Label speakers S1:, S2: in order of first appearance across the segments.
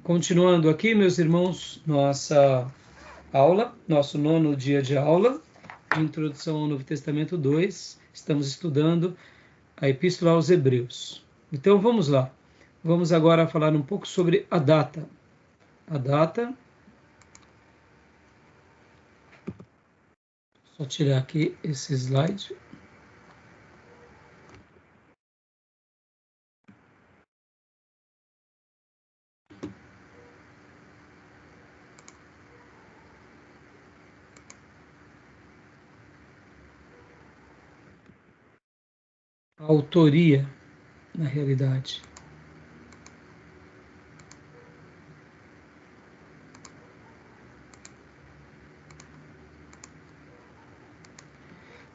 S1: Continuando aqui, meus irmãos, nossa aula, nosso 9º dia de aula, de Introdução ao Novo Testamento 2, estamos estudando a Epístola aos Hebreus. Então, vamos lá. Vamos agora falar um pouco sobre a data. A data... Só tirar aqui esse slide. A autoria, na realidade.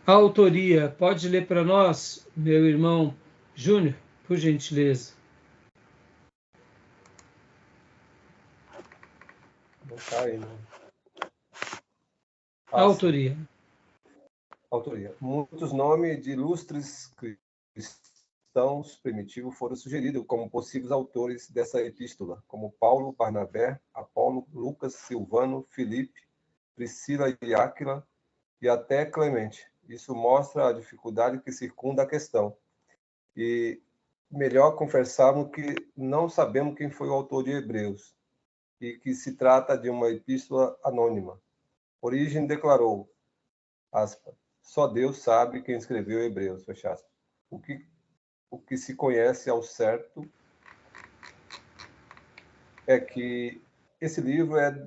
S1: A autoria, pode ler para nós, meu irmão Júnior, por gentileza.
S2: Não está aí, não.
S1: A autoria.
S2: Autoria. Muitos nomes de ilustres cristãos primitivos foram sugeridos como possíveis autores dessa epístola, como Paulo, Barnabé, Apolo, Lucas, Silvano, Filipe, Priscila e Áquila, e até Clemente. Isso mostra a dificuldade que circunda a questão. E melhor confessarmos que não sabemos quem foi o autor de Hebreus, e que se trata de uma epístola anônima. Origem declarou, aspas, só Deus sabe quem escreveu Hebreus, fecha aspas. O que se conhece ao certo é que esse livro é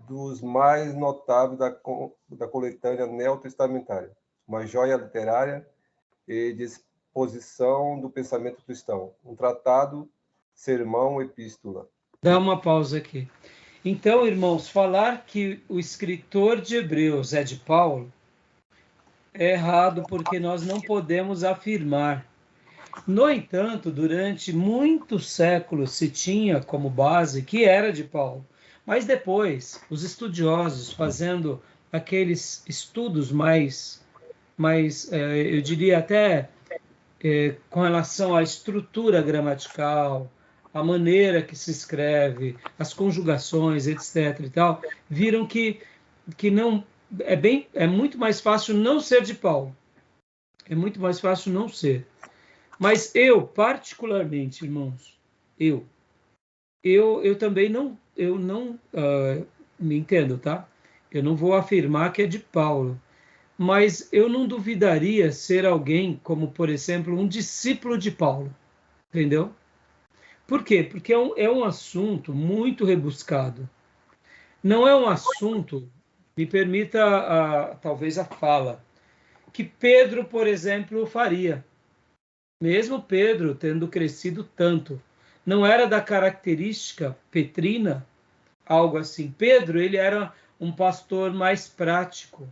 S2: dos mais notáveis da coletânea neotestamentária, uma joia literária e de exposição do pensamento cristão, um tratado, sermão, epístola.
S1: Dá uma pausa aqui. Então, irmãos, falar que o escritor de Hebreus é de Paulo é errado, porque nós não podemos afirmar. No entanto, durante muitos séculos se tinha como base que era de Paulo. Mas depois, os estudiosos, fazendo aqueles estudos mais eu diria até com relação à estrutura gramatical, a maneira que se escreve, as conjugações, etc. e tal, viram que não é muito mais fácil não ser de Paulo. É muito mais fácil não ser. Mas eu, particularmente, irmãos, eu também não me entendo, tá? Eu não vou afirmar que é de Paulo, mas eu não duvidaria ser alguém como, por exemplo, um discípulo de Paulo, entendeu? Por quê? Porque é um assunto muito rebuscado. Não é um assunto, me permita talvez a fala, que Pedro, por exemplo, faria. Mesmo Pedro tendo crescido tanto, não era da característica petrina, algo assim. Pedro, ele era um pastor mais prático.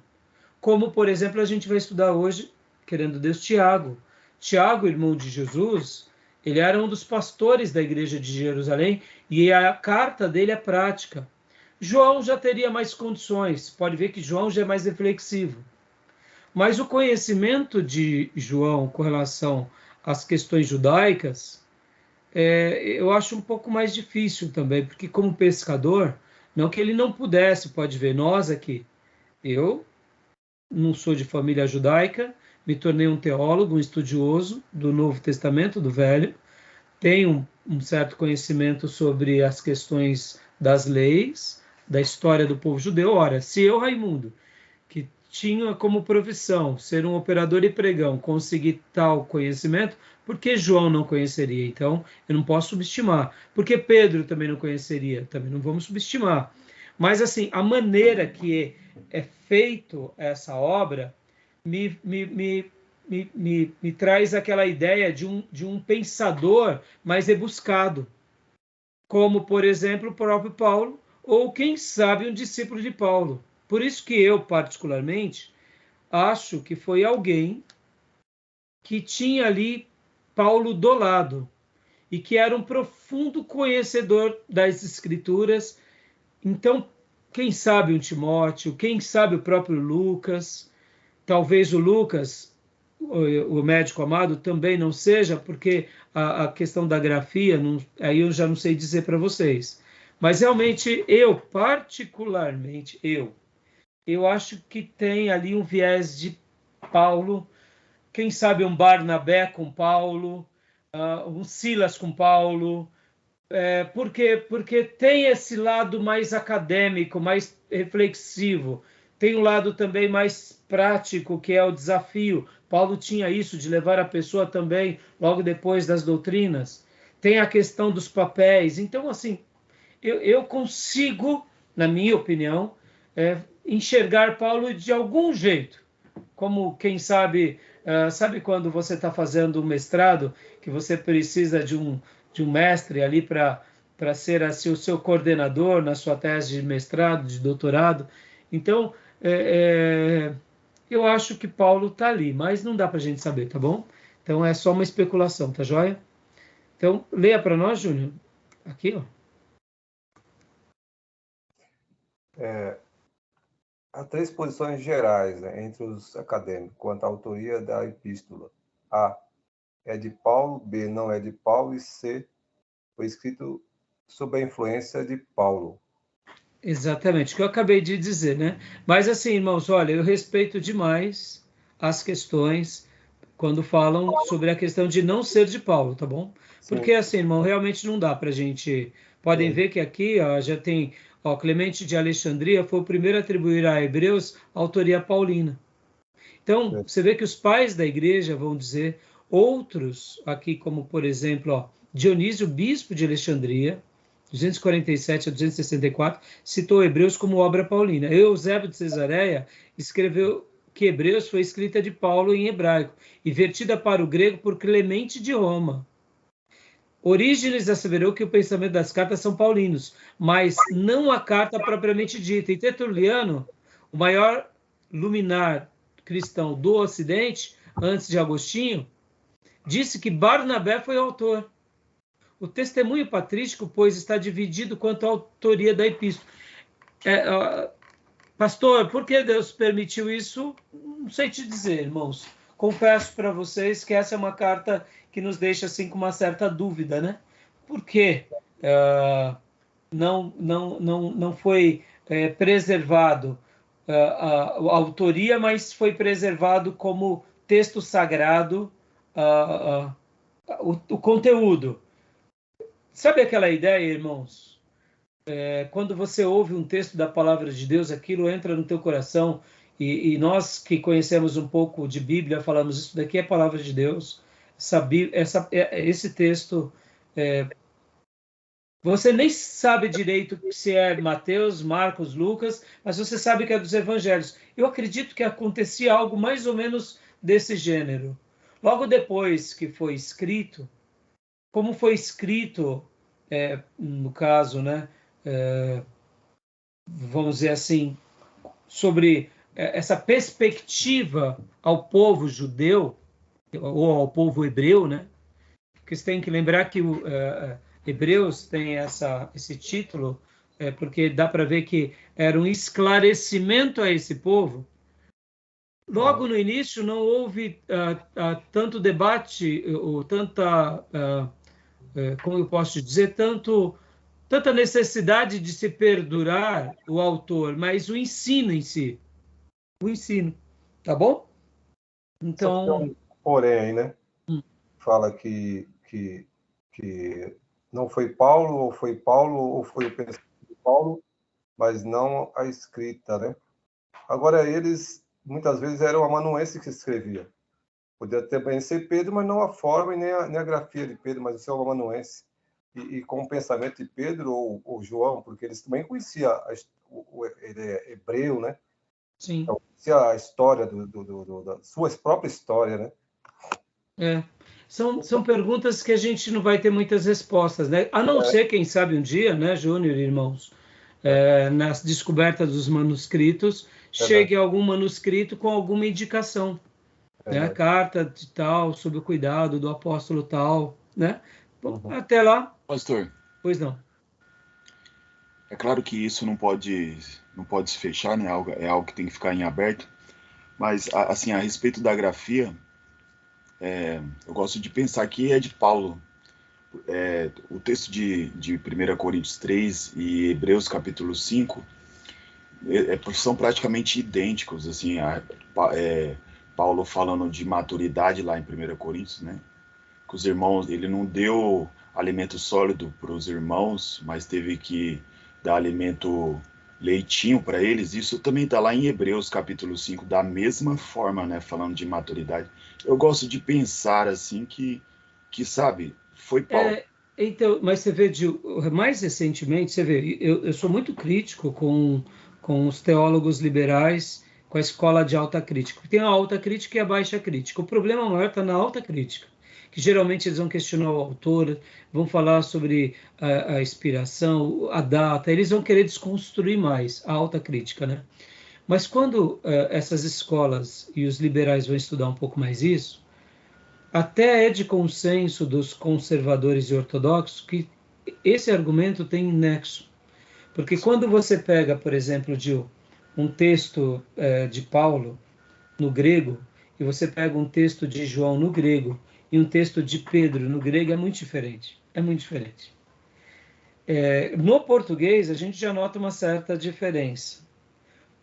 S1: Como, por exemplo, a gente vai estudar hoje, querendo Deus, Tiago. Tiago, irmão de Jesus, ele era um dos pastores da igreja de Jerusalém e a carta dele é prática. João já teria mais condições, pode ver que João já é mais reflexivo. Mas o conhecimento de João com relação às questões judaicas, eu acho um pouco mais difícil também, porque como pescador, não que ele não pudesse, pode ver, nós aqui, eu não sou de família judaica, me tornei um teólogo, um estudioso do Novo Testamento, do Velho, tenho um certo conhecimento sobre as questões das leis, da história do povo judeu. Ora, se eu, Raimundo, que tinha como profissão ser um operador e pregão, conseguir tal conhecimento, por que João não conheceria? Então, eu não posso subestimar. Por que Pedro também não conheceria? Também não vamos subestimar. Mas, assim, a maneira que é feito essa obra me traz aquela ideia de um pensador mais rebuscado, como, por exemplo, o próprio Paulo, ou, quem sabe, um discípulo de Paulo. Por isso que eu, particularmente, acho que foi alguém que tinha ali Paulo do lado e que era um profundo conhecedor das Escrituras. Então, quem sabe um Timóteo, quem sabe o próprio Lucas, talvez o Lucas, o médico amado, também não seja, porque a questão da grafia, não, aí eu já não sei dizer para vocês. Mas realmente, eu, particularmente, eu acho que tem ali um viés de Paulo, quem sabe um Barnabé com Paulo, um Silas com Paulo, porque tem esse lado mais acadêmico, mais reflexivo, tem um lado também mais prático, que é o desafio. Paulo tinha isso de levar a pessoa também, logo depois das doutrinas. Tem a questão dos papéis. Então, assim, eu consigo, na minha opinião, enxergar Paulo de algum jeito, como quem sabe, sabe quando você está fazendo um mestrado, que você precisa de um mestre ali para ser assim, o seu coordenador na sua tese de mestrado, de doutorado. Então, eu acho que Paulo está ali, mas não dá para a gente saber, tá bom? Então é só uma especulação, tá joia? Então, leia para nós, Júnior. Aqui, ó.
S2: Há três posições gerais, né, entre os acadêmicos quanto à autoria da epístola. A. É de Paulo, B. Não é de Paulo, e C. Foi escrito sob a influência de Paulo.
S1: Exatamente, o que eu acabei de dizer, né? Mas assim, irmãos, olha, eu respeito demais as questões quando falam sobre a questão de não ser de Paulo, tá bom?
S2: Sim.
S1: Porque assim, irmão, realmente não dá para a gente. Podem ver que aqui ó, já tem, ó, Clemente de Alexandria foi o primeiro a atribuir a Hebreus a autoria paulina. Então, você vê que os pais da igreja vão dizer, outros aqui, como por exemplo, ó, Dionísio, bispo de Alexandria, 247 a 264, citou Hebreus como obra paulina. Eusébio de Cesareia escreveu que Hebreus foi escrita de Paulo em hebraico e vertida para o grego por Clemente de Roma. Orígenes asseverou que o pensamento das cartas são paulinos, mas não a carta propriamente dita. E Tertuliano, o maior luminar cristão do Ocidente, antes de Agostinho, disse que Barnabé foi o autor. O testemunho patrístico, pois, está dividido quanto à autoria da epístola. Pastor, por que Deus permitiu isso? Não sei te dizer, irmãos. Confesso para vocês que essa é uma carta que nos deixa assim com uma certa dúvida, né? Por que não foi preservado a autoria, mas foi preservado como texto sagrado o conteúdo? Sabe aquela ideia, irmãos? Quando você ouve um texto da palavra de Deus, aquilo entra no teu coração e nós que conhecemos um pouco de Bíblia falamos isso daqui é a palavra de Deus. Esse texto, você nem sabe direito se é Mateus, Marcos, Lucas, mas você sabe que é dos Evangelhos. Eu acredito que acontecia algo mais ou menos desse gênero. Logo depois que foi escrito, como foi escrito, no caso, né? Vamos dizer assim, sobre essa perspectiva ao povo judeu, ou ao povo hebreu, né? Porque você tem que lembrar que o Hebreus tem esse título, porque dá para ver que era um esclarecimento a esse povo. Logo no início não houve tanto debate, ou tanta, como eu posso dizer, tanta necessidade de se perdurar o autor, mas o ensino em si. O ensino. Tá bom? Então.
S2: Porém, aí, né? Fala que não foi Paulo, ou foi Paulo, ou foi o pensamento de Paulo, mas não a escrita, né? Agora, eles, muitas vezes, eram amanuenses que escrevia. Podia também ser Pedro, mas não a forma e nem a grafia de Pedro, mas o seu amanuense. E com o pensamento de Pedro ou João, porque eles também conheciam ele é hebreu, né?
S1: Sim.
S2: Então, conhecia a história da sua própria história, né?
S1: São perguntas que a gente não vai ter muitas respostas, né? A não ser, quem sabe, um dia, né, Júnior, irmãos, na descoberta dos manuscritos, chegue algum manuscrito com alguma indicação, né? Carta de tal, sob o cuidado do apóstolo tal, né? Bom, até lá.
S3: Pastor.
S1: Pois não.
S3: É claro que isso não pode se fechar, né? É algo que tem que ficar em aberto. Mas, assim, a respeito da grafia, eu gosto de pensar que é de Paulo. o texto de 1 Coríntios 3 e Hebreus capítulo 5 são praticamente idênticos, assim, Paulo falando de maturidade lá em 1 Coríntios, né? Que os irmãos, ele não deu alimento sólido para os irmãos, mas teve que dar alimento leitinho para eles. Isso também está lá em Hebreus capítulo 5, da mesma forma, né? Falando de maturidade. Eu gosto de pensar assim que sabe, foi Paulo.
S1: Então, mas você vê, mais recentemente, você vê, eu sou muito crítico com os teólogos liberais, com a escola de alta crítica. Tem a alta crítica e a baixa crítica. O problema maior está na alta crítica, que geralmente eles vão questionar o autor, vão falar sobre a inspiração, a data, eles vão querer desconstruir mais a alta crítica, né? Mas quando essas escolas e os liberais vão estudar um pouco mais isso, até é de consenso dos conservadores e ortodoxos que esse argumento tem nexo. Porque quando você pega, por exemplo, um texto de Paulo no grego, e você pega um texto de João no grego, e um texto de Pedro no grego, é muito diferente. É muito diferente. No português, a gente já nota uma certa diferença.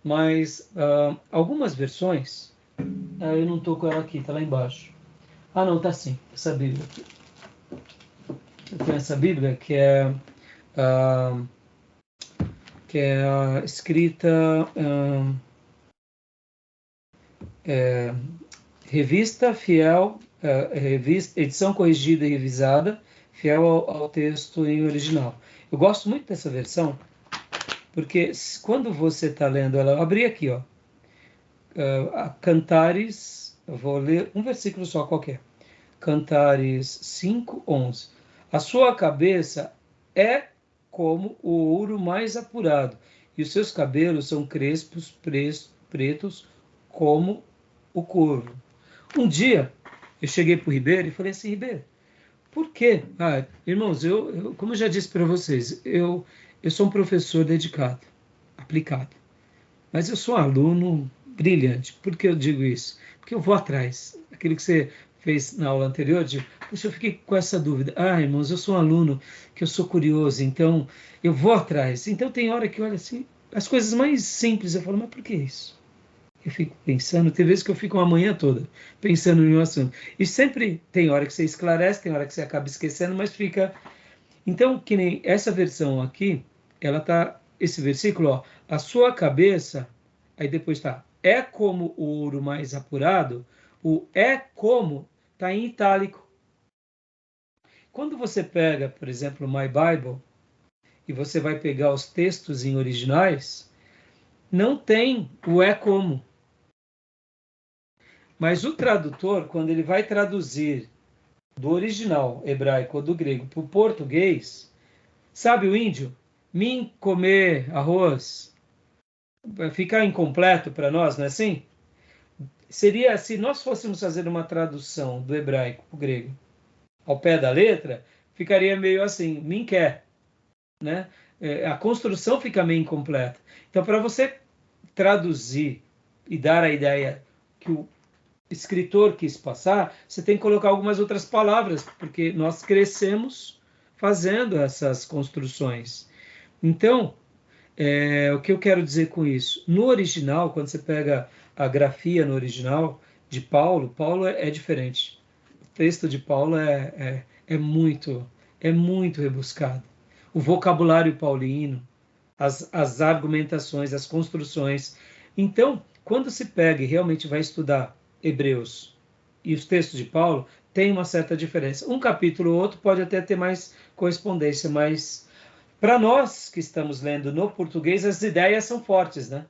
S1: Mas algumas versões, eu não estou com ela aqui, está lá embaixo. Ah, não, tá sim, essa Bíblia aqui. Eu tenho essa Bíblia que é escrita revista fiel, edição corrigida e revisada, fiel ao texto em original. Eu gosto muito dessa versão, porque quando você está lendo ela, eu abri aqui, ó, Cantares, eu vou ler um versículo só qualquer. Cantares 5:11. A sua cabeça é como o ouro mais apurado, e os seus cabelos são crespos, pretos, como o corvo. Um dia, eu cheguei para o Ribeiro e falei assim, Ribeiro, por quê? Irmãos, como eu já disse para vocês, eu sou um professor dedicado, aplicado, mas eu sou um aluno brilhante. Por que eu digo isso? Porque eu vou atrás. Aquilo que você fez na aula anterior, puxa, eu fiquei com essa dúvida. Irmãos, eu sou um aluno que eu sou curioso, então eu vou atrás. Então tem hora que, olha assim, as coisas mais simples, eu falo, mas por que isso? Eu fico pensando, tem vezes que eu fico uma manhã toda pensando em um assunto. E sempre tem hora que você esclarece, tem hora que você acaba esquecendo, mas fica... Então, que nem essa versão aqui, ela tá, esse versículo, ó, a sua cabeça, aí depois tá, é como o ouro mais apurado, o é como está em itálico. Quando você pega, por exemplo, My Bible, e você vai pegar os textos em originais, não tem o é como. Mas o tradutor, quando ele vai traduzir do original hebraico ou do grego para o português, sabe o índio? Mim comer arroz, fica incompleto para nós, não é assim? Seria, se nós fôssemos fazer uma tradução do hebraico para o grego, ao pé da letra, ficaria meio assim, mim quer, né? A construção fica meio incompleta. Então, para você traduzir e dar a ideia que o escritor quis passar, você tem que colocar algumas outras palavras, porque nós crescemos fazendo essas construções. Então, o que eu quero dizer com isso? No original, quando você pega a grafia no original de Paulo é diferente. O texto de Paulo é muito rebuscado. O vocabulário paulino, as argumentações, as construções. Então, quando se pega e realmente vai estudar Hebreus e os textos de Paulo, tem uma certa diferença. Um capítulo ou outro pode até ter mais correspondência, mas para nós que estamos lendo no português, as ideias são fortes, né?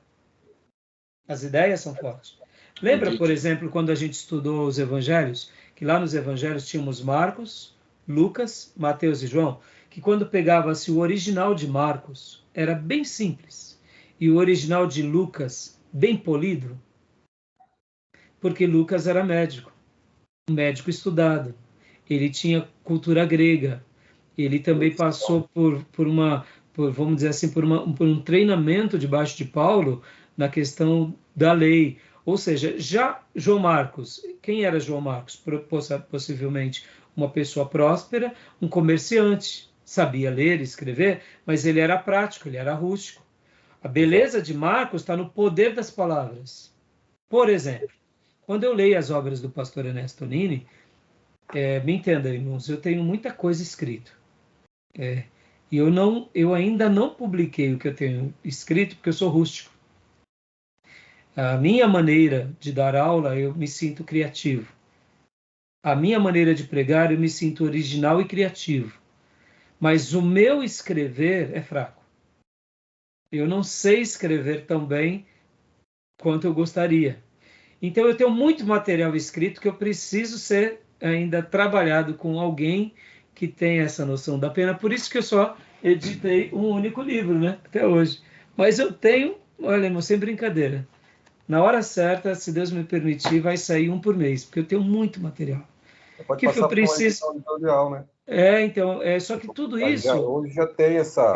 S1: As ideias são fortes. Lembra, por exemplo, quando a gente estudou os evangelhos, que lá nos evangelhos tínhamos Marcos, Lucas, Mateus e João, que quando pegava-se o original de Marcos, era bem simples, e o original de Lucas, bem polido, porque Lucas era médico, um médico estudado. Ele tinha cultura grega. Ele também passou vamos dizer assim, por um treinamento debaixo de Paulo na questão da lei. Ou seja, já João Marcos, quem era João Marcos? Possivelmente uma pessoa próspera, um comerciante, sabia ler e escrever, mas ele era prático, ele era rústico. A beleza de Marcos está no poder das palavras. Por exemplo, quando eu leio as obras do pastor Ernesto Nini, me entenda, irmãos, eu tenho muita coisa escrito. E eu ainda não publiquei o que eu tenho escrito porque eu sou rústico. A minha maneira de dar aula, eu me sinto criativo. A minha maneira de pregar, eu me sinto original e criativo. Mas o meu escrever é fraco. Eu não sei escrever tão bem quanto eu gostaria. Então eu tenho muito material escrito que eu preciso ser ainda trabalhado com alguém que tem essa noção da pena. Por isso que eu só editei um único livro, né? Até hoje. Mas eu tenho, olha, irmão, sem brincadeira. Na hora certa, se Deus me permitir, vai sair um por mês, porque eu tenho muito material.
S2: Pode
S1: Que
S2: passar
S1: eu
S2: por uma
S1: preciso.
S2: edição editorial, né?
S1: Então, só que tudo isso.
S2: Hoje já tem essa.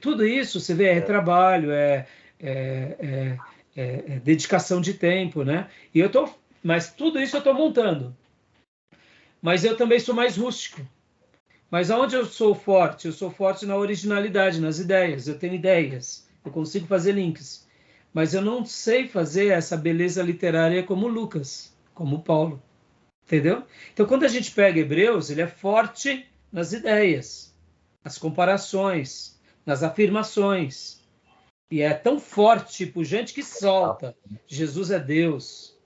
S1: Tudo isso, você vê, é trabalho, é, dedicação de tempo, né? Mas tudo isso eu estou montando. Mas eu também sou mais rústico. Mas aonde eu sou forte? Eu sou forte na originalidade, nas ideias. Eu tenho ideias. Eu consigo fazer links. Mas eu não sei fazer essa beleza literária como Lucas, como Paulo. Entendeu? Então, quando a gente pega Hebreus, ele é forte nas ideias, nas comparações, nas afirmações. E é tão forte, tipo, gente que solta. Jesus é Deus,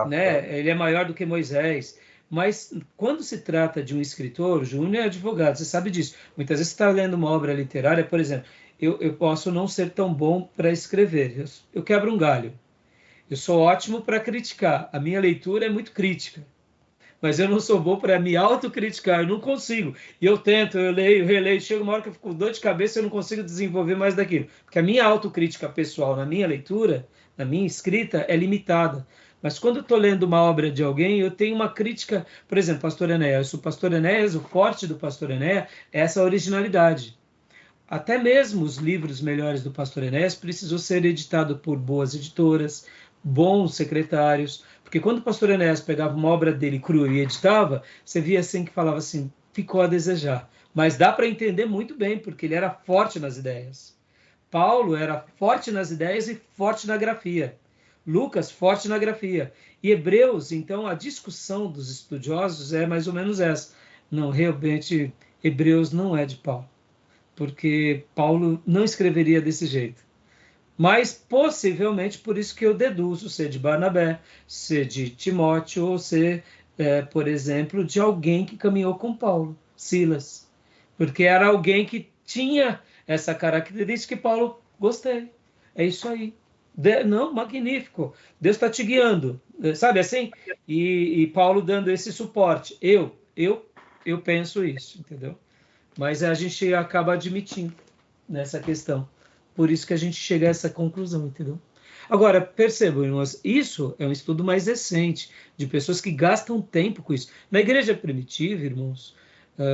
S1: né? Ele é maior do que Moisés. Mas quando se trata de um escritor, o Júnior é advogado, você sabe disso. Muitas vezes você está lendo uma obra literária, por exemplo, eu posso não ser tão bom para escrever. Eu quebro um galho. Eu sou ótimo para criticar. A minha leitura é muito crítica. Mas eu não sou bom para me autocriticar, eu não consigo. E eu tento, eu leio, releio, chega uma hora que eu fico com dor de cabeça e eu não consigo desenvolver mais daquilo. Porque a minha autocrítica pessoal na minha leitura, na minha escrita, é limitada. Mas quando eu estou lendo uma obra de alguém, eu tenho uma crítica, por exemplo, Pastor Enéas. O Pastor Enéas, o forte do Pastor Enéas é essa originalidade. Até mesmo os livros melhores do Pastor Enéas precisou ser editado por boas editoras, bons secretários, porque quando o Pastor Enéas pegava uma obra dele crua e editava, você via assim que falava assim, ficou a desejar. Mas dá para entender muito bem, porque ele era forte nas ideias. Paulo era forte nas ideias e forte na grafia. Lucas, forte na grafia. E Hebreus, então, a discussão dos estudiosos é mais ou menos essa. Não, realmente, Hebreus não é de Paulo, porque Paulo não escreveria desse jeito. Mas possivelmente por isso que eu deduzo ser de Barnabé, ser de Timóteo, ou ser, por exemplo, de alguém que caminhou com Paulo, Silas. Porque era alguém que tinha essa característica que Paulo gostei. É isso aí. Não, magnífico. Deus está te guiando. Sabe assim? E Paulo dando esse suporte. Eu penso isso, entendeu? Mas a gente acaba admitindo nessa questão. Por isso que a gente chega a essa conclusão, entendeu? Agora, percebam, irmãos, isso é um estudo mais recente, de pessoas que gastam tempo com isso. Na igreja primitiva, irmãos,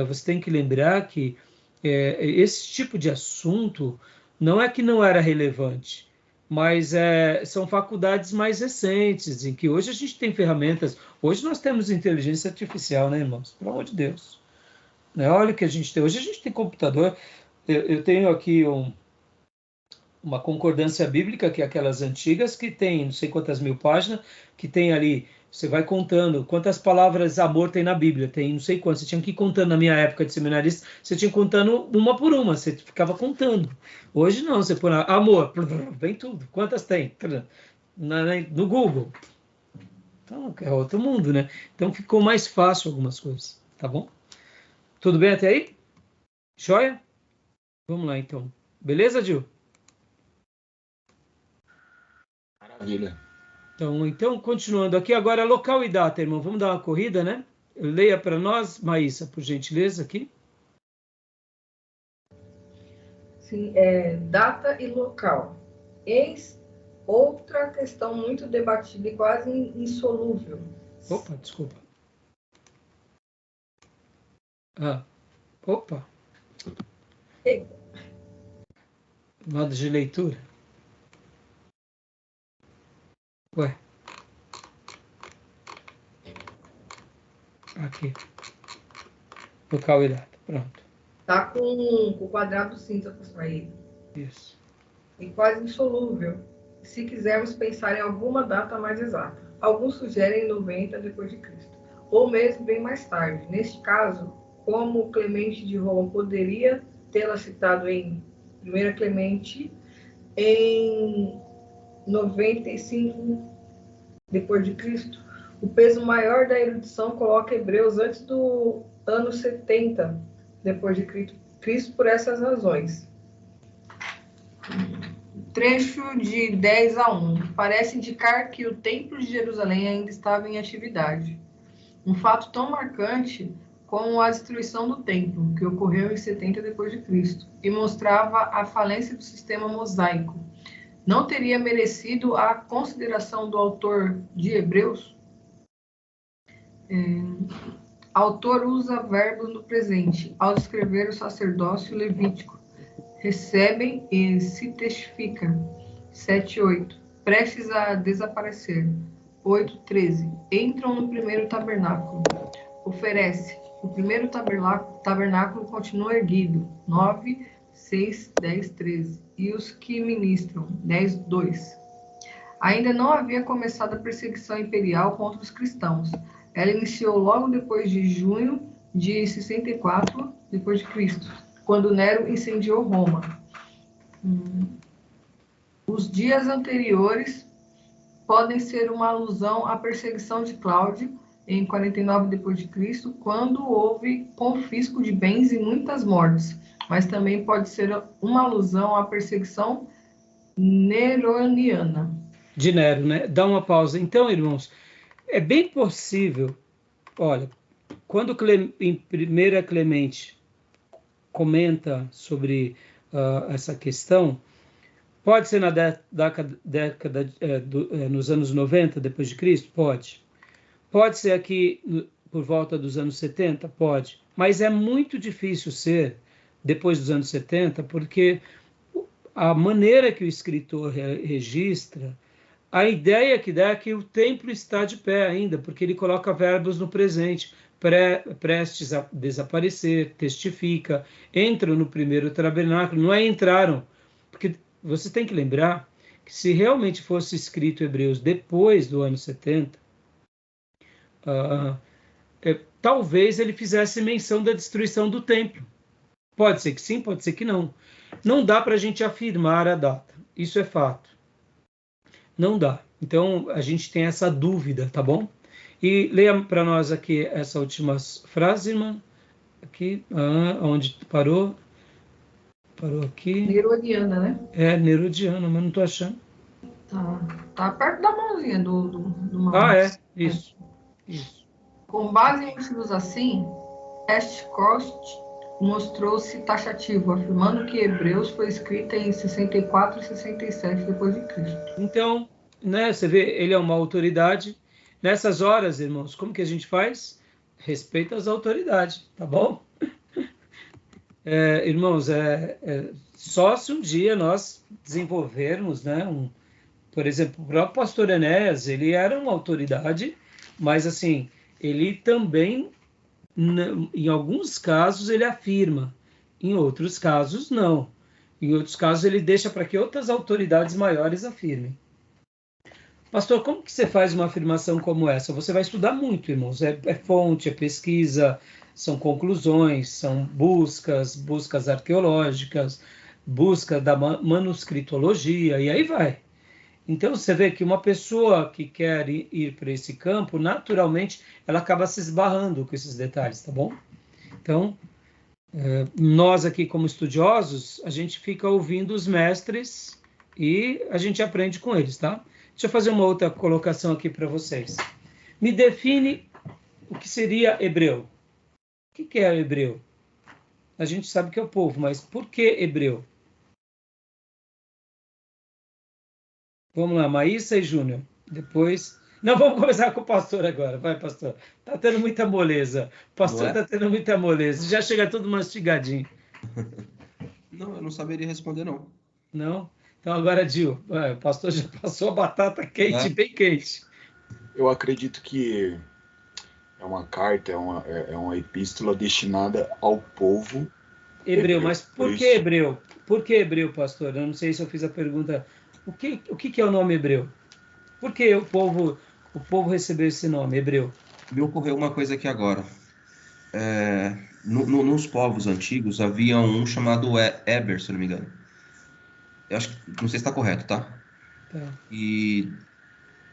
S1: você tem que lembrar que esse tipo de assunto não é que não era relevante, mas são faculdades mais recentes, em que hoje a gente tem ferramentas. Hoje nós temos inteligência artificial, né, irmãos? Pelo amor de Deus. Né? Olha o que a gente tem. Hoje a gente tem computador. Eu tenho aqui uma concordância bíblica, que é aquelas antigas, que tem não sei quantas mil páginas, que tem ali, você vai contando quantas palavras amor tem na Bíblia, tem não sei quantas, você tinha que ir contando na minha época de seminarista, você tinha que ir contando uma por uma, você ficava contando. Hoje não, você põe amor, vem tudo, quantas tem? No Google. Então, é outro mundo, né? Então ficou mais fácil algumas coisas, tá bom? Tudo bem até aí? Joia? Vamos lá, então. Beleza, Gil?
S3: Maravilha.
S1: Então, continuando aqui, agora local e data, irmão. Vamos dar uma corrida, né? Leia para nós, Maísa, por gentileza, aqui.
S4: Sim, data e local. Eis outra questão muito debatida e quase insolúvel.
S1: Opa, desculpa. Opa. Modo de leitura. Ué. Aqui. Local e data. Pronto.
S4: Tá com o quadrado cinza para sair.
S1: Isso.
S4: E quase insolúvel, se quisermos pensar em alguma data mais exata. Alguns sugerem 90 depois de Cristo, ou mesmo bem mais tarde. Neste caso, como Clemente de Roma poderia tê-la citado em 1 Clemente em 95 depois de Cristo, o peso maior da erudição coloca Hebreus antes do ano 70 depois de Cristo por essas razões. Trecho de 10:1 parece indicar que o Templo de Jerusalém ainda estava em atividade. Um fato tão marcante como a destruição do templo, que ocorreu em 70 depois de Cristo, e mostrava a falência do sistema mosaico. Não teria merecido a consideração do autor de Hebreus? Autor usa verbos no presente ao descrever o sacerdócio levítico. Recebem e se testifica. 7:8. Prestes a desaparecer. 8:13. Entram no primeiro tabernáculo. Oferece. O primeiro tabernáculo continua erguido. 9, 6, 10, 13. E os que ministram. 10:2. Ainda não havia começado a perseguição imperial contra os cristãos. Ela iniciou logo depois de junho de 64 depois de Cristo, quando Nero incendiou Roma. Os dias anteriores podem ser uma alusão à perseguição de Cláudio em 49 depois de Cristo, quando houve confisco de bens e muitas mortes, mas também pode ser uma alusão à perseguição neroniana.
S1: De Nero, né? Dá uma pausa. Então, irmãos, é bem possível, olha, quando em 1 Clemente comenta sobre essa questão, pode ser na década nos anos 90 depois de Cristo? Pode. Pode ser aqui por volta dos anos 70? Pode. Mas é muito difícil ser depois dos anos 70, porque a maneira que o escritor registra, a ideia que dá é que o templo está de pé ainda, porque ele coloca verbos no presente, prestes a desaparecer, testifica, entram no primeiro tabernáculo, não é entraram, porque você tem que lembrar que se realmente fosse escrito Hebreus depois do ano 70, talvez ele fizesse menção da destruição do templo. Pode ser que sim, pode ser que não. Não dá para a gente afirmar a data, isso é fato. Não dá. Então, a gente tem essa dúvida, tá bom? E leia para nós aqui essa última frase, irmã. Aqui, onde parou? Parou aqui.
S4: Nerodiana, né?
S1: É, Nerodiana, mas não estou achando.
S4: Tá perto da mãozinha do mouse.
S1: Isso.
S4: Com base em estudos assim, Ashcroft mostrou-se taxativo, afirmando que Hebreus foi escrita em 64 e 67 depois de Cristo.
S1: Então, né, você vê, ele é uma autoridade. Nessas horas, irmãos, como que a gente faz? Respeita as autoridades, tá bom? Irmãos, só se um dia nós desenvolvermos, né, por exemplo, o próprio pastor Enéas, ele era uma autoridade, mas assim, ele também, em alguns casos, ele afirma, em outros casos, não. Em outros casos, ele deixa para que outras autoridades maiores afirmem. Pastor, como que você faz uma afirmação como essa? Você vai estudar muito, irmãos. É fonte, é pesquisa, são conclusões, são buscas arqueológicas, busca da manuscritologia, e aí vai. Então, você vê que uma pessoa que quer ir para esse campo, naturalmente, ela acaba se esbarrando com esses detalhes, tá bom? Então, nós aqui como estudiosos, a gente fica ouvindo os mestres e a gente aprende com eles, tá? Deixa eu fazer uma outra colocação aqui para vocês. Me define o que seria hebreu. O que é hebreu? A gente sabe que é o povo, mas por que hebreu? Vamos lá, Maísa e Júnior. Depois... Não, vamos começar com o pastor agora. Vai, pastor. Tá tendo muita moleza. O pastor tá tendo muita moleza. Já chega tudo mastigadinho.
S5: Não, eu não saberia responder, não.
S1: Não? Então agora, Dil, o pastor já passou a batata quente, bem quente.
S3: Eu acredito que é uma carta, é uma epístola destinada ao povo
S1: hebreu. Mas por que hebreu? Por que hebreu, pastor? Eu não sei se eu fiz a pergunta. O que é o nome hebreu? Por que o povo recebeu esse nome, hebreu?
S5: Me ocorreu uma coisa aqui agora. Nos povos antigos havia um chamado Eber, se eu não me engano. Eu acho que, não sei se está correto, tá? E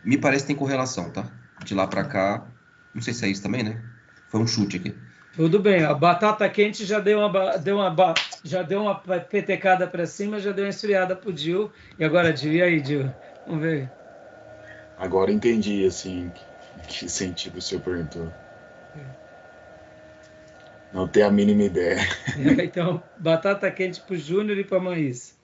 S5: me parece que tem correlação, tá? De lá para cá, não sei se é isso também, né? Foi um chute aqui.
S1: Tudo bem, a batata quente já deu uma petecada para cima, já deu uma esfriada pro Dil. E agora, Dil, e aí, Dil? Vamos ver.
S3: Agora entendi, assim, que sentido o senhor perguntou. Não tenho a mínima ideia.
S1: Então, batata quente pro Júnior e pra Maísa.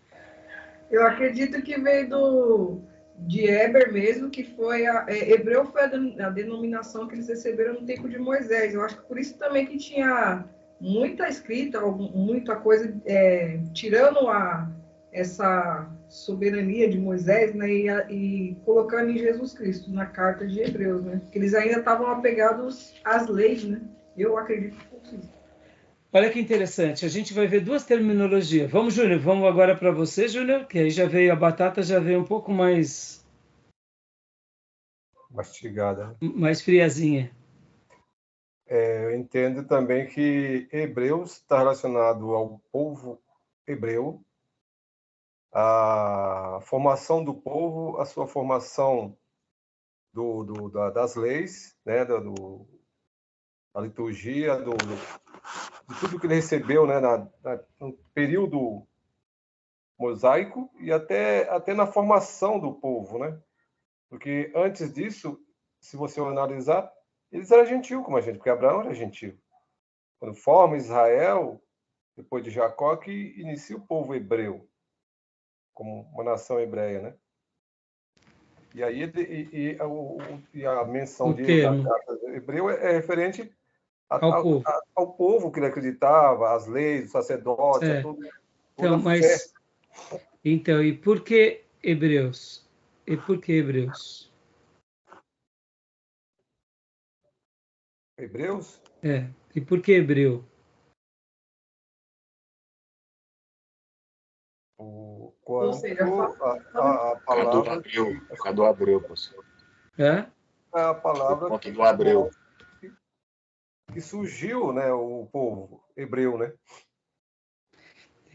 S4: Eu acredito que veio de Eber mesmo, que foi hebreu foi a denominação que eles receberam no tempo de Moisés. Eu acho que por isso também que tinha muita escrita, muita coisa, tirando essa soberania de Moisés, né, e colocando em Jesus Cristo, na carta de Hebreus, né? Que eles ainda estavam apegados às leis, né? Eu acredito que isso.
S1: Olha que interessante, a gente vai ver duas terminologias. Vamos, Júnior, vamos agora para você, Júnior, que aí já veio a batata, já veio um pouco mais
S2: mastigada.
S1: Mais friazinha.
S2: Eu entendo também que Hebreus está relacionado ao povo hebreu, a formação do povo, a sua formação das leis, né, da liturgia, de tudo que ele recebeu, né, no período mosaico e até na formação do povo, né? Porque antes disso, se você analisar, eles eram gentios como a gente, porque Abraão era gentio. Quando forma Israel, depois de Jacó, que inicia o povo hebreu, como uma nação hebreia, né? E aí a menção de hebreu é referente ao povo que ele acreditava, as leis, os sacerdotes, tudo.
S1: Então, e por que Hebreus? E por que Hebreus?
S2: Hebreus?
S1: E por que hebreu?
S2: Ou seja, a palavra...
S3: Cadê o Abreu, pastor?
S2: A palavra
S3: do Abreu.
S2: Que surgiu, né, o povo hebreu, né?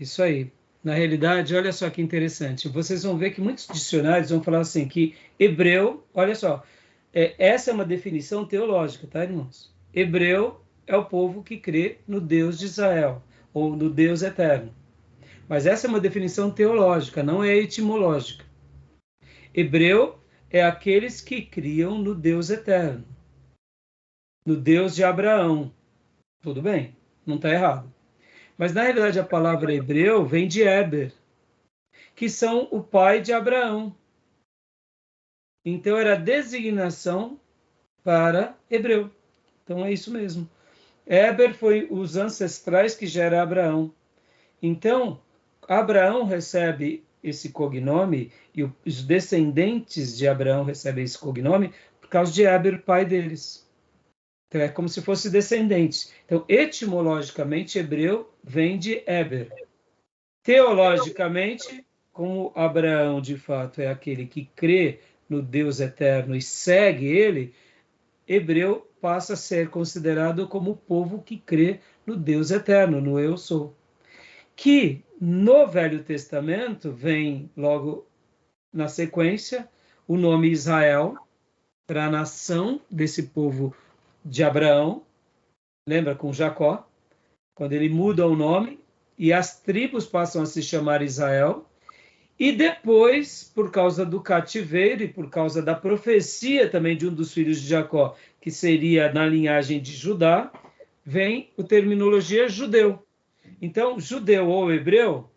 S1: Isso aí. Na realidade, olha só que interessante. Vocês vão ver que muitos dicionários vão falar assim, que hebreu, olha só, essa é uma definição teológica, tá, irmãos? Hebreu é o povo que crê no Deus de Israel, ou no Deus eterno. Mas essa é uma definição teológica, não é etimológica. Hebreu é aqueles que criam no Deus eterno, no Deus de Abraão. Tudo bem, não está errado. Mas, na realidade, a palavra hebreu vem de Eber, que são o pai de Abraão. Então, era designação para hebreu. Então, é isso mesmo. Eber foi os ancestrais que gera Abraão. Então, Abraão recebe esse cognome e os descendentes de Abraão recebem esse cognome por causa de Eber, pai deles. Então, é como se fosse descendentes. Então, etimologicamente, hebreu vem de Eber. Teologicamente, como Abraão, de fato, é aquele que crê no Deus eterno e segue ele, hebreu passa a ser considerado como o povo que crê no Deus eterno, no Eu Sou. Que no Velho Testamento vem logo na sequência o nome Israel, para a nação desse povo de Abraão, lembra com Jacó, quando ele muda o nome e as tribos passam a se chamar Israel, e depois, por causa do cativeiro e por causa da profecia também de um dos filhos de Jacó, que seria na linhagem de Judá, vem a terminologia judeu. Então, judeu ou hebreu,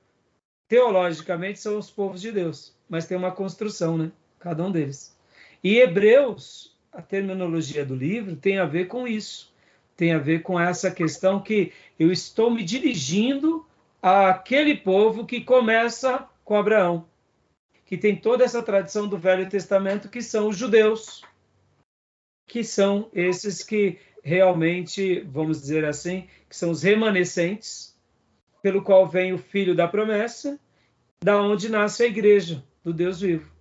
S1: teologicamente, são os povos de Deus, mas tem uma construção, né? Cada um deles. E Hebreus, a terminologia do livro, tem a ver com isso. Tem a ver com essa questão que eu estou me dirigindo àquele povo que começa com Abraão. que tem toda essa tradição do Velho Testamento, que são os judeus, que são esses que realmente, vamos dizer assim, que são os remanescentes, pelo qual vem o Filho da promessa, da onde nasce a igreja do Deus vivo.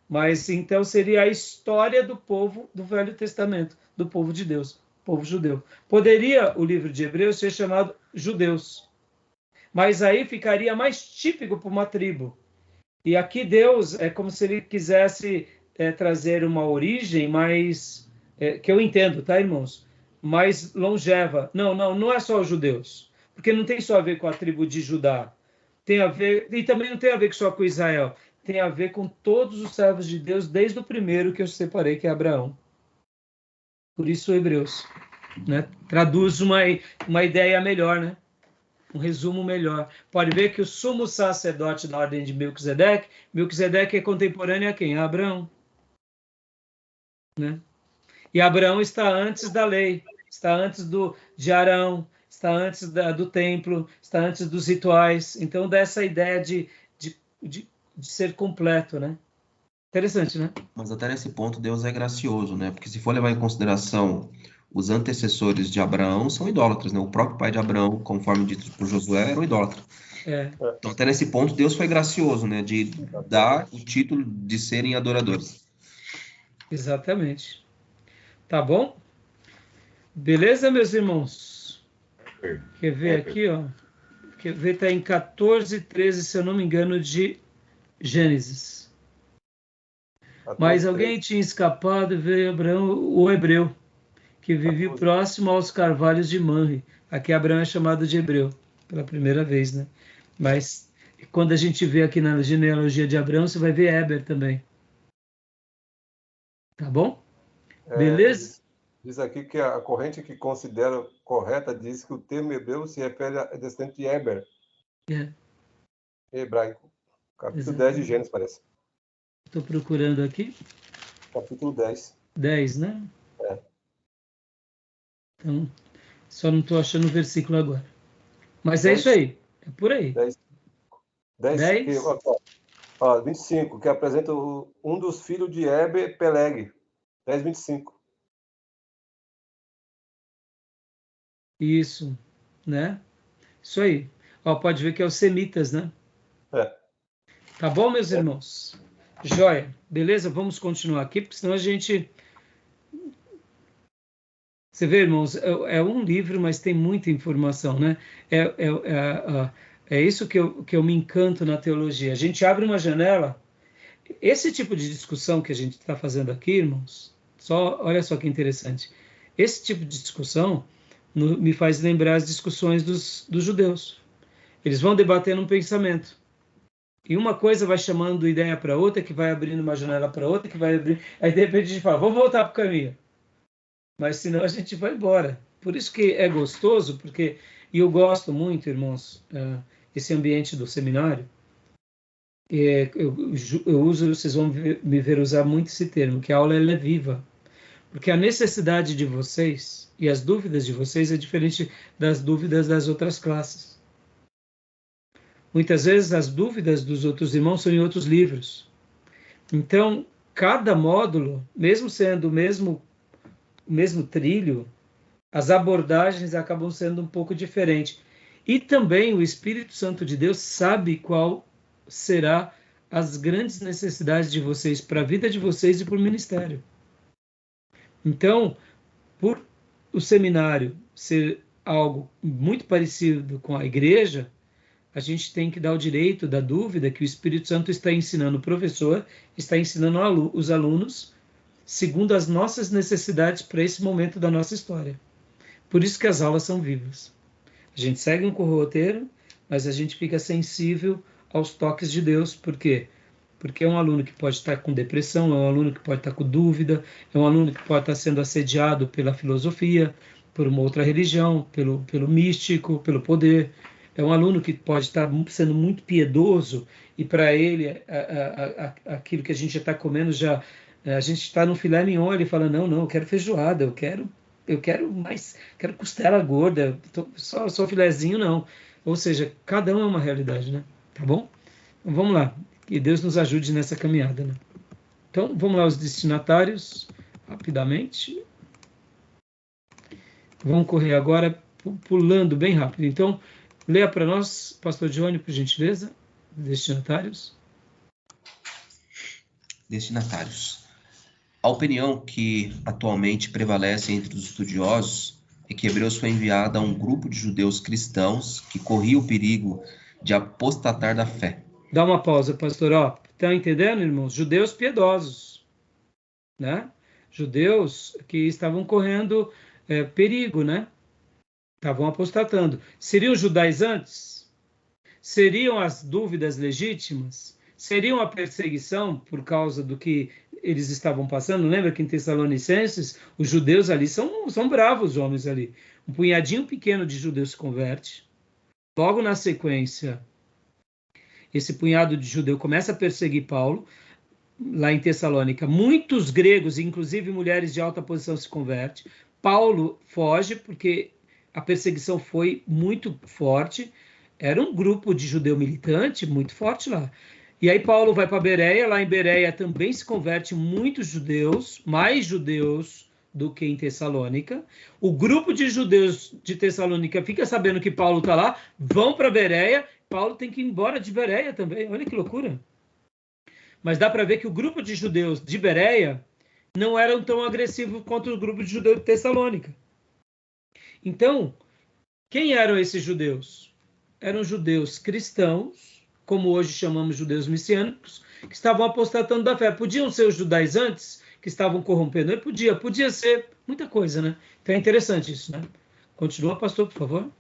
S1: Mas então seria a história do povo do Velho Testamento, do povo de Deus, povo judeu. Poderia o livro de Hebreus ser chamado Judeus, mas aí ficaria mais típico para uma tribo. E aqui Deus é como se ele quisesse trazer uma origem mais, que eu entendo, tá, irmãos? Mais longeva. Não é só os judeus, porque não tem só a ver com a tribo de Judá. Tem a ver, e também não tem a ver só com Israel. Tem a ver com todos os servos de Deus, desde o primeiro que eu separei, que é Abraão. Por isso, Hebreus, né? Traduz uma ideia melhor, né? Um resumo melhor. Pode ver que o sumo sacerdote da ordem de Melquisedeque é contemporâneo a quem? A Abraão. Né? E Abraão está antes da lei, está antes de Arão, está antes do templo, está antes dos rituais. Então, dessa ideia de ser completo, né? Interessante, né?
S5: Mas até nesse ponto, Deus é gracioso, né? Porque se for levar em consideração os antecessores de Abraão, são idólatras, né? O próprio pai de Abraão, conforme dito por Josué, era um idólatra. Então, até nesse ponto, Deus foi gracioso, né? De dar o título de serem adoradores.
S1: Exatamente. Tá bom? Beleza, meus irmãos? Quer ver aqui, ó? Quer ver, tá em 14:13, se eu não me engano, de Gênesis. Mas alguém tinha escapado e veio Abraão, o hebreu, que vivia próximo aos carvalhos de Manre. Aqui Abraão é chamado de hebreu, pela primeira vez, né? Mas quando a gente vê aqui na genealogia de Abraão, você vai ver Éber também. Tá bom? Beleza?
S2: Diz aqui que a corrente que considera correta diz que o termo hebreu se refere a descendente de Éber. Hebraico. Capítulo 10 de Gênesis, parece.
S1: Estou procurando aqui.
S2: Capítulo 10.
S1: 10, né? Então, só não estou achando o versículo agora. Mas 10, é isso aí. É por aí.
S2: 10. 25, que apresenta um dos filhos de Éber, Peleg. 10:25.
S1: Isso, né? Isso aí. Ó, pode ver que é os semitas, né? Tá bom, meus irmãos? Joia. Beleza? Vamos continuar aqui, porque senão a gente... Você vê, irmãos, é um livro, mas tem muita informação, né? É isso que eu me encanto na teologia. A gente abre uma janela. Esse tipo de discussão que a gente está fazendo aqui, irmãos, olha só que interessante. Esse tipo de discussão me faz lembrar as discussões dos judeus. Eles vão debatendo um pensamento. E uma coisa vai chamando ideia para outra, que vai abrindo uma janela para outra, que vai abrir... Aí, de repente, a gente fala, vamos voltar para o caminho. Mas, senão, a gente vai embora. Por isso que é gostoso, porque... E eu gosto muito, irmãos, esse ambiente do seminário. Eu uso, vocês vão me ver usar muito esse termo, que a aula ela é viva. Porque a necessidade de vocês e as dúvidas de vocês é diferente das dúvidas das outras classes. Muitas vezes as dúvidas dos outros irmãos são em outros livros. Então, cada módulo, mesmo sendo o mesmo trilho, as abordagens acabam sendo um pouco diferentes. E também o Espírito Santo de Deus sabe qual será as grandes necessidades de vocês para a vida de vocês e para o ministério. Então, por o seminário ser algo muito parecido com a igreja, a gente tem que dar o direito da dúvida que o Espírito Santo está ensinando o professor, está ensinando os alunos, segundo as nossas necessidades para esse momento da nossa história. Por isso que as aulas são vivas. A gente segue um roteiro, mas a gente fica sensível aos toques de Deus. Por quê? Porque é um aluno que pode estar com depressão, é um aluno que pode estar com dúvida, é um aluno que pode estar sendo assediado pela filosofia, por uma outra religião, pelo místico, pelo poder. É um aluno que pode estar sendo muito piedoso e para ele aquilo que a gente já está comendo já... A gente está no filé mignon, ele fala, não, eu quero feijoada, eu quero mais, quero costela gorda, só filézinho não. Ou seja, cada um é uma realidade, né? Tá bom? Então, vamos lá. Que Deus nos ajude nessa caminhada, né? Então, vamos lá, os destinatários, rapidamente. Vamos correr agora, pulando bem rápido. Então, leia para nós, pastor Johnny, por gentileza, destinatários.
S5: Destinatários. A opinião que atualmente prevalece entre os estudiosos é que Hebreus foi enviado a um grupo de judeus cristãos que corria o perigo de apostatar da fé.
S1: Dá uma pausa, pastor. Tá entendendo, irmãos? Judeus piedosos, né? Judeus que estavam correndo perigo, né? Estavam apostatando. Seriam judaizantes? Seriam as dúvidas legítimas? Seriam a perseguição por causa do que eles estavam passando? Lembra que em Tessalonicenses, os judeus ali são bravos homens ali. Um punhadinho pequeno de judeus se converte. Logo na sequência, esse punhado de judeu começa a perseguir Paulo, lá em Tessalônica. Muitos gregos, inclusive mulheres de alta posição, se convertem. Paulo foge porque a perseguição foi muito forte. Era um grupo de judeu militante muito forte lá. E aí Paulo vai para Bereia. Lá em Bereia também se converte muitos judeus, mais judeus do que em Tessalônica. O grupo de judeus de Tessalônica fica sabendo que Paulo está lá, vão para Bereia. Paulo tem que ir embora de Bereia também. Olha que loucura. Mas dá para ver que o grupo de judeus de Bereia não eram tão agressivos quanto o grupo de judeus de Tessalônica. Então, quem eram esses judeus? Eram judeus cristãos, como hoje chamamos judeus messiânicos, que estavam apostatando da fé. Podiam ser os judaizantes que estavam corrompendo? Podia ser muita coisa, né? Então é interessante isso, né? Continua, pastor, por favor.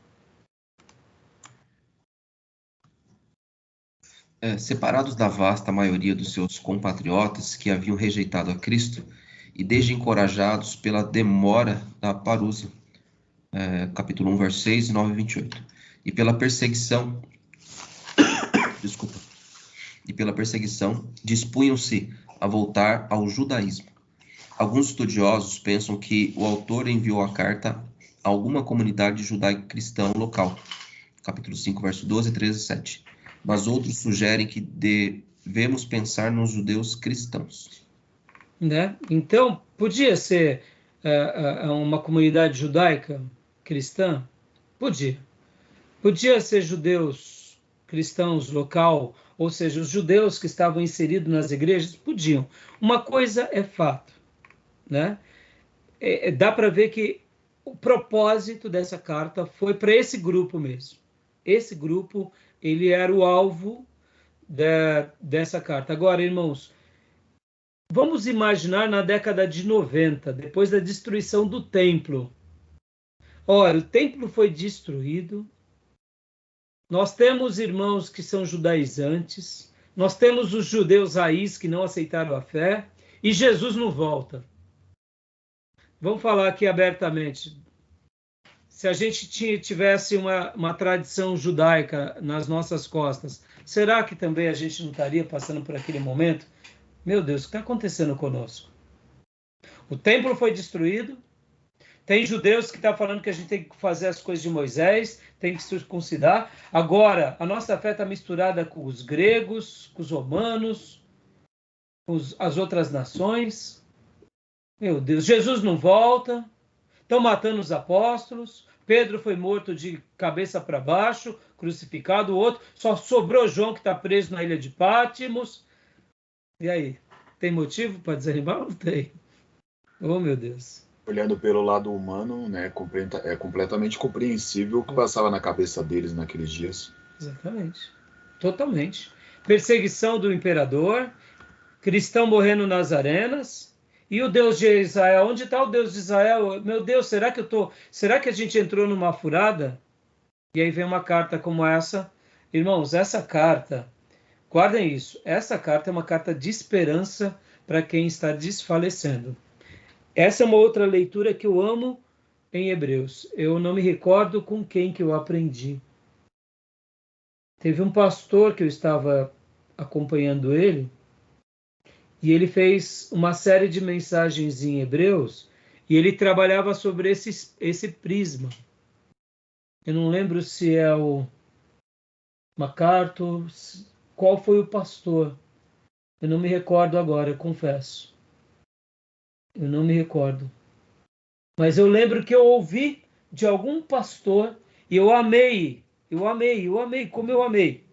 S5: Separados da vasta maioria dos seus compatriotas que haviam rejeitado a Cristo e desencorajados pela demora da parusa, capítulo 1, versos 6, 9 e 28, e pela perseguição, dispunham-se a voltar ao judaísmo. Alguns estudiosos pensam que o autor enviou a carta a alguma comunidade judaico-cristã local, capítulo 5, verso 12, 13 e 7. Mas outros sugerem que devemos pensar nos judeus cristãos.
S1: Né? Então, podia ser uma comunidade judaica cristã? Podia. Podia ser judeus cristãos local, ou seja, os judeus que estavam inseridos nas igrejas? Podiam. Uma coisa é fato, né? Dá para ver que o propósito dessa carta foi para esse grupo mesmo. Esse grupo, ele era o alvo dessa carta. Agora, irmãos, vamos imaginar na década de 90, depois da destruição do templo. Ora, o templo foi destruído. Nós temos irmãos que são judaizantes. Nós temos os judeus raiz que não aceitaram a fé. E Jesus não volta. Vamos falar aqui abertamente. Se a gente tivesse uma tradição judaica nas nossas costas, será que também a gente não estaria passando por aquele momento? Meu Deus, o que está acontecendo conosco? O templo foi destruído. Tem judeus que estão falando que a gente tem que fazer as coisas de Moisés, tem que circuncidar. Agora, a nossa fé está misturada com os gregos, com os romanos, com as outras nações. Meu Deus, Jesus não volta. Estão matando os apóstolos. Pedro foi morto de cabeça para baixo, crucificado. O outro, só sobrou João que está preso na ilha de Pátimos. E aí? Tem motivo para desanimar? Não tem. Oh, meu Deus.
S3: Olhando pelo lado humano, né, é completamente compreensível o que passava na cabeça deles naqueles dias.
S1: Exatamente. Totalmente. Perseguição do imperador, cristão morrendo nas arenas. E o Deus de Israel? Onde está o Deus de Israel? Meu Deus, será que a gente entrou numa furada? E aí vem uma carta como essa. Irmãos, essa carta, guardem isso, essa carta é uma carta de esperança para quem está desfalecendo. Essa é uma outra leitura que eu amo em Hebreus. Eu não me recordo com quem que eu aprendi. Teve um pastor que eu estava acompanhando ele, e ele fez uma série de mensagens em Hebreus, e ele trabalhava sobre esse prisma. Eu não lembro se é o MacArthur, qual foi o pastor. Eu não me recordo agora, eu confesso. Eu não me recordo. Mas eu lembro que eu ouvi de algum pastor e eu amei, como eu amei.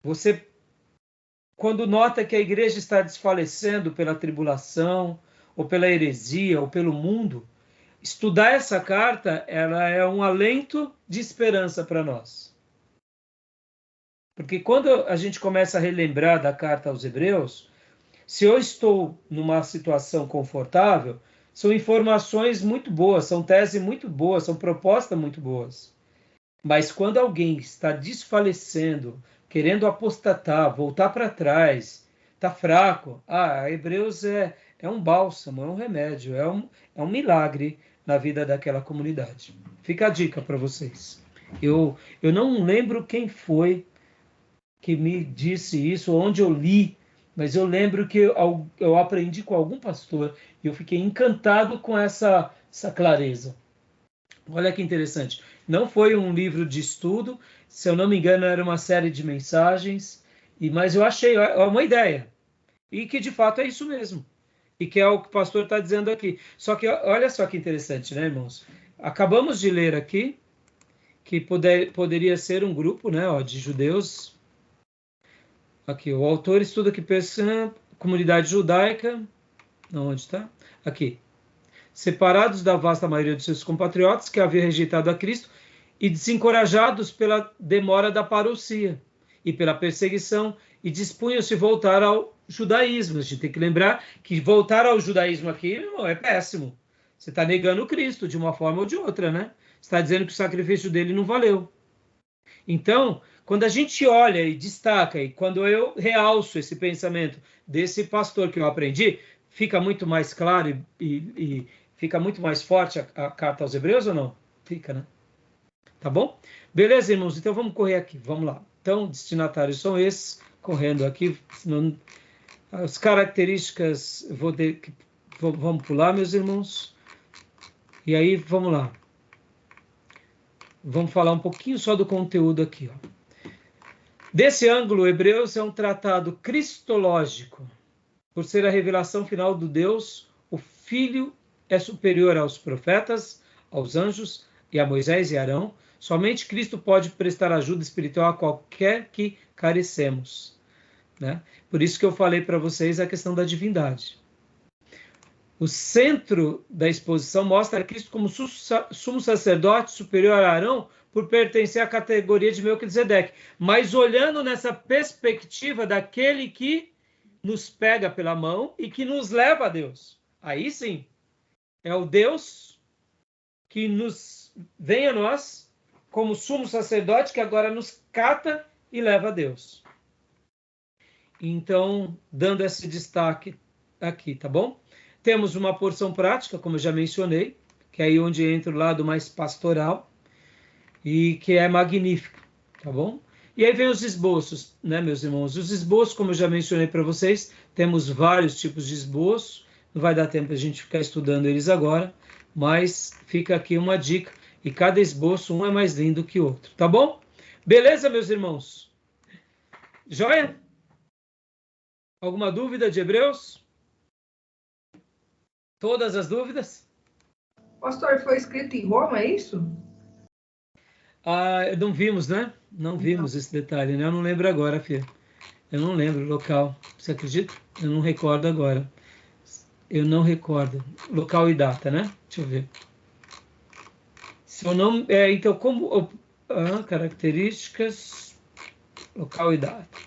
S1: Você, quando nota que a igreja está desfalecendo pela tribulação, ou pela heresia, ou pelo mundo, estudar essa carta, ela é um alento de esperança para nós. Porque quando a gente começa a relembrar da carta aos Hebreus, se eu estou numa situação confortável, são informações muito boas, são teses muito boas, são propostas muito boas. Mas quando alguém está desfalecendo, querendo apostatar, voltar para trás, está fraco, Hebreus é um bálsamo, é um remédio, é um milagre na vida daquela comunidade. Fica a dica para vocês. Eu não lembro quem foi que me disse isso, onde eu li, mas eu lembro que eu aprendi com algum pastor e eu fiquei encantado com essa clareza. Olha que interessante. Não foi um livro de estudo, se eu não me engano, era uma série de mensagens, mas eu achei uma ideia. E que de fato é isso mesmo. E que é o que o pastor está dizendo aqui. Só que olha só que interessante, né, irmãos? Acabamos de ler aqui que poderia ser um grupo, né, de judeus. Aqui, o autor estuda aqui pensando comunidade judaica. Onde está? Aqui. Separados da vasta maioria de seus compatriotas que haviam rejeitado a Cristo e desencorajados pela demora da parousia e pela perseguição, e dispunham-se a voltar ao judaísmo. A gente tem que lembrar que voltar ao judaísmo aqui não é péssimo. Você está negando Cristo de uma forma ou de outra, né? Você está dizendo que o sacrifício dele não valeu. Então, quando a gente olha e destaca, e quando eu realço esse pensamento desse pastor que eu aprendi, fica muito mais claro e fica muito mais forte a carta aos Hebreus ou não? Fica, né? Tá bom? Beleza, irmãos? Então vamos correr aqui. Vamos lá. Então, destinatários são esses. Correndo aqui. Senão, as características, vamos pular, meus irmãos. E aí, vamos lá. Vamos falar um pouquinho só do conteúdo aqui. Ó. Desse ângulo, Hebreus é um tratado cristológico. Por ser a revelação final do Deus, o Filho é superior aos profetas, aos anjos e a Moisés e Arão. Somente Cristo pode prestar ajuda espiritual a qualquer que carecemos. Né? Por isso que eu falei para vocês a questão da divindade. O centro da exposição mostra Cristo como sumo sacerdote superior a Arão por pertencer à categoria de Melquisedeque. Mas olhando nessa perspectiva daquele que nos pega pela mão e que nos leva a Deus. Aí sim, é o Deus que vem a nós como sumo sacerdote que agora nos cata e leva a Deus. Então, dando esse destaque aqui, tá bom? Temos uma porção prática, como eu já mencionei, que é aí onde entra o lado mais pastoral e que é magnífica, tá bom? E aí vem os esboços, né, meus irmãos? Os esboços, como eu já mencionei para vocês, temos vários tipos de esboço. Não vai dar tempo a gente ficar estudando eles agora, mas fica aqui uma dica. E cada esboço, um é mais lindo que o outro, tá bom? Beleza, meus irmãos? Joia? Alguma dúvida de Hebreus? Todas as dúvidas?
S4: Pastor, foi escrito em Roma, é isso?
S1: Não vimos, né? Não vimos esse detalhe, né? Eu não lembro agora, filha. Eu não lembro o local. Você acredita? Eu não recordo agora. Eu não recordo. Local e data, né? Deixa eu ver. Se eu não... então, como... características... Local e data.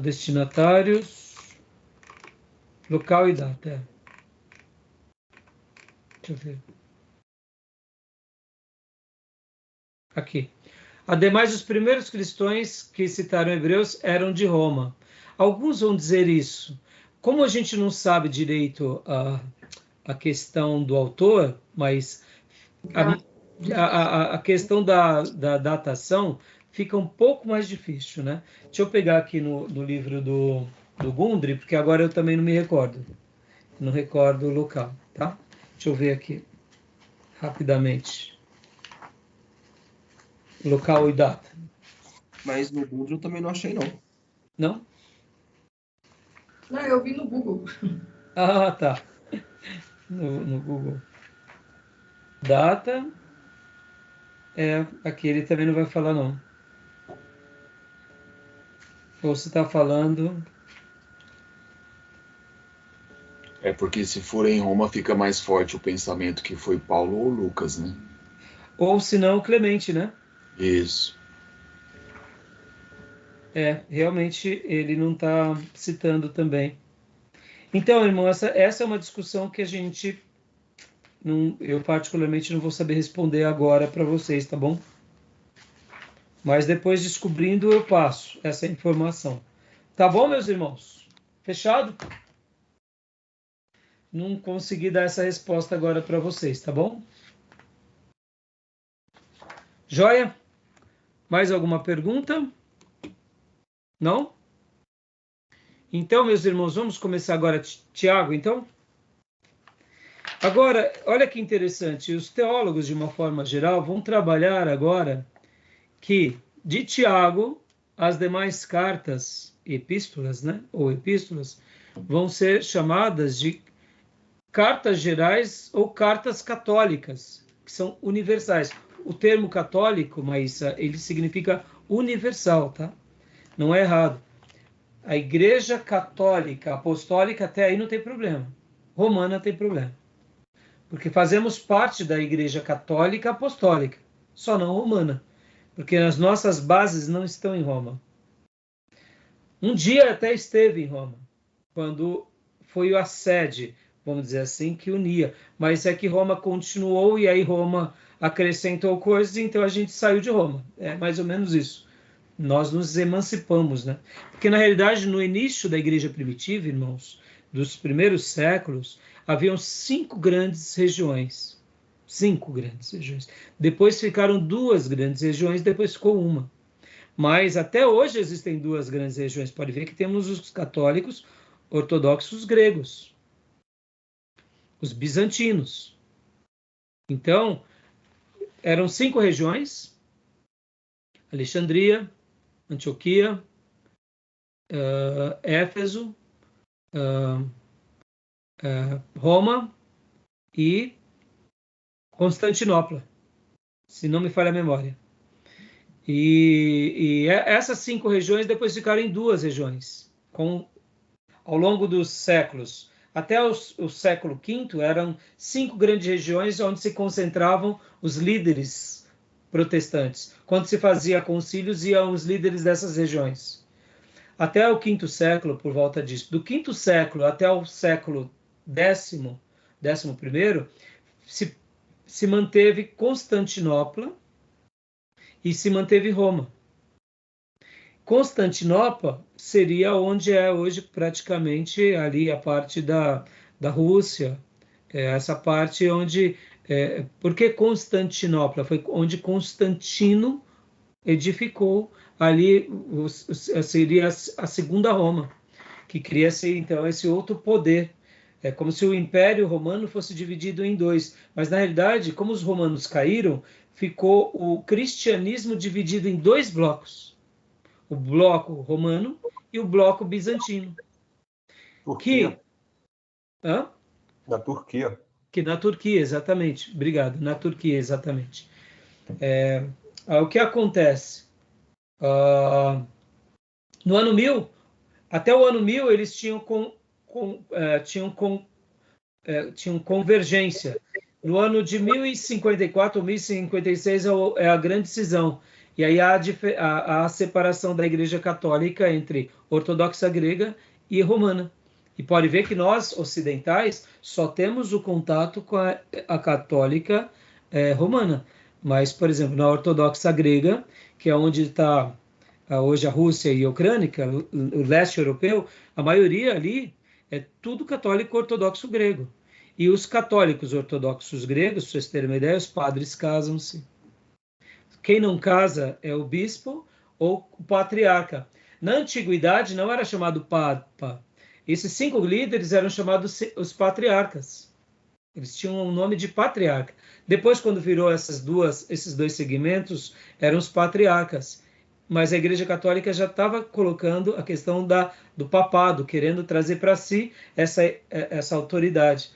S1: Destinatários... Local e data, Deixa eu ver. Aqui. Ademais, os primeiros cristãos que citaram Hebreus eram de Roma. Alguns vão dizer isso. Como a gente não sabe direito a questão do autor, mas a questão da datação fica um pouco mais difícil, né? Deixa eu pegar aqui no livro do Gundry, porque agora eu também não me recordo. Não recordo o local, tá? Deixa eu ver aqui, rapidamente. Local e data.
S5: Mas no Google eu também não achei, não.
S1: Não?
S4: Não, eu vi no Google.
S1: Ah, tá. No Google. Data. Aqui ele também não vai falar, não. Ou você está falando...
S3: É porque se for em Roma fica mais forte o pensamento que foi Paulo ou Lucas, né?
S1: Ou se não, Clemente, né?
S3: Isso.
S1: Realmente ele não está citando também. Então, irmão, essa é uma discussão que a gente... eu particularmente não vou saber responder agora para vocês, tá bom? Mas depois, descobrindo, eu passo essa informação. Tá bom, meus irmãos? Fechado? Não consegui dar essa resposta agora para vocês, tá bom? Joia? Mais alguma pergunta? Não? Então, meus irmãos, vamos começar agora, Tiago, então? Agora, olha que interessante, os teólogos, de uma forma geral, vão trabalhar agora que, de Tiago, as demais cartas, epístolas, né, ou epístolas, vão ser chamadas de cartas gerais ou cartas católicas, que são universais. O termo católico, mas ele significa universal, tá? Não é errado. A Igreja Católica Apostólica, até aí não tem problema. Romana tem problema. Porque fazemos parte da Igreja Católica Apostólica, só não romana. Porque as nossas bases não estão em Roma. Um dia até esteve em Roma, quando foi a sede, vamos dizer assim, que unia. Mas é que Roma continuou e aí Roma acrescentou coisas, então a gente saiu de Roma. É mais ou menos isso. Nós nos emancipamos, né? Porque, na realidade, no início da igreja primitiva, irmãos, dos primeiros séculos, haviam 5 grandes regiões. 5 grandes regiões. Depois ficaram 2 grandes regiões, depois ficou uma. Mas até hoje existem 2 grandes regiões. Pode ver que temos os católicos ortodoxos gregos, os bizantinos. Então, eram 5 regiões: Alexandria, Antioquia, Éfeso, Roma e Constantinopla, se não me falha a memória. E essas 5 regiões depois ficaram em 2 regiões. Ao longo dos séculos, até o século V, eram 5 grandes regiões onde se concentravam os líderes protestantes. Quando se fazia concílios, iam os líderes dessas regiões. Até o V século, por volta disso. Do V século até o século X, se manteve Constantinopla e se manteve Roma. Constantinopla seria onde é hoje praticamente ali a parte da Rússia, essa parte onde... por que Constantinopla? Foi onde Constantino edificou, ali seria a segunda Roma, que cria-se então esse outro poder. É como se o Império Romano fosse dividido em 2, mas na realidade, como os romanos caíram, ficou o cristianismo dividido em 2 blocos: o bloco romano e o bloco bizantino.
S2: Turquia.
S1: Na
S2: Turquia.
S1: Que na Turquia, exatamente. Obrigado. Na Turquia, exatamente. O que acontece? No ano 1000, até o ano 1000, eles tinham convergência. No ano de 1054 ou 1056 é a grande cisão. E aí há a separação da Igreja Católica entre ortodoxa grega e romana. E pode ver que nós, ocidentais, só temos o contato com a católica romana. Mas, por exemplo, na ortodoxa grega, que é onde está hoje a Rússia e a Ucrânia, o leste europeu, a maioria ali é tudo católico ortodoxo grego. E os católicos ortodoxos gregos, para vocês terem uma ideia, os padres casam-se. Quem não casa é o bispo ou o patriarca. Na antiguidade não era chamado papa. Esses 5 líderes eram chamados os patriarcas. Eles tinham o nome de patriarca. Depois, quando virou esses 2 segmentos, eram os patriarcas. mas a Igreja Católica já estava colocando a questão do papado, querendo trazer para si essa autoridade.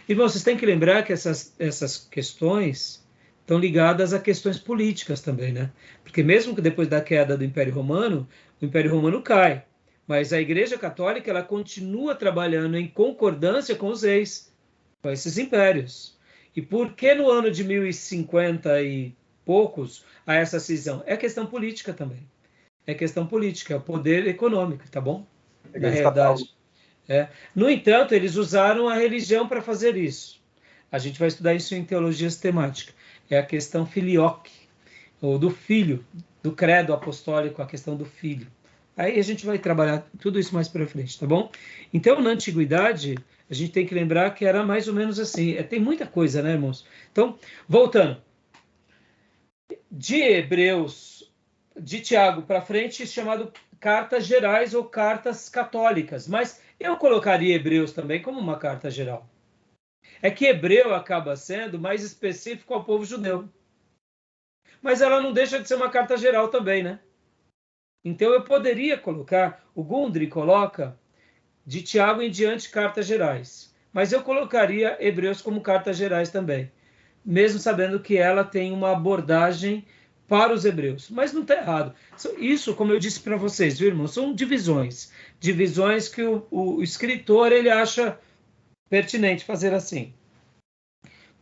S1: E vocês têm que lembrar que essas questões estão ligadas a questões políticas também, né? Porque mesmo que depois da queda do Império Romano, o Império Romano cai, mas a Igreja Católica ela continua trabalhando em concordância com os reis, com esses impérios. E por que no ano de 1050 e poucos há essa cisão? É questão política também. É questão política, é o poder econômico, tá bom? Na realidade. No entanto, eles usaram a religião para fazer isso. A gente vai estudar isso em teologia sistemática. É a questão filioque, ou do filho, do credo apostólico, a questão do filho. Aí a gente vai trabalhar tudo isso mais para frente, tá bom? Então, na antiguidade, a gente tem que lembrar que era mais ou menos assim. Tem muita coisa, né, irmãos? Então, voltando. De Hebreus, de Tiago para frente, chamado cartas gerais ou cartas católicas. Mas eu colocaria Hebreus também como uma carta geral. É que Hebreu acaba sendo mais específico ao povo judeu. Mas ela não deixa de ser uma carta geral também, né? Então eu poderia colocar, o Gundry coloca de Tiago em diante cartas gerais. Mas eu colocaria Hebreus como cartas gerais também. Mesmo sabendo que ela tem uma abordagem para os hebreus. Mas não está errado. Isso, como eu disse para vocês, viu, irmão, são divisões. Divisões que o escritor ele acha pertinente fazer assim.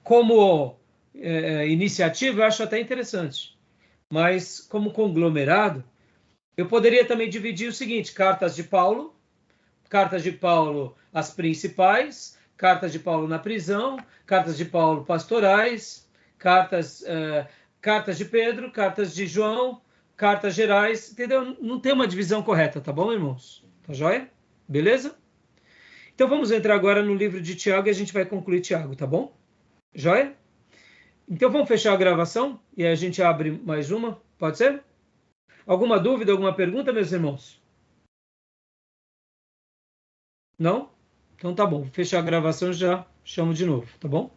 S1: Como iniciativa, eu acho até interessante. Mas como conglomerado, eu poderia também dividir o seguinte: cartas de Paulo as principais, cartas de Paulo na prisão, cartas de Paulo pastorais, cartas de Pedro, cartas de João, cartas gerais, entendeu? Não tem uma divisão correta, tá bom, irmãos? Tá joia? Beleza? Então vamos entrar agora no livro de Tiago e a gente vai concluir Tiago, tá bom? Joia? Então vamos fechar a gravação e a gente abre mais uma, pode ser? Alguma dúvida, alguma pergunta, meus irmãos? Não? Então tá bom, vou fechar a gravação e já chamo de novo, tá bom?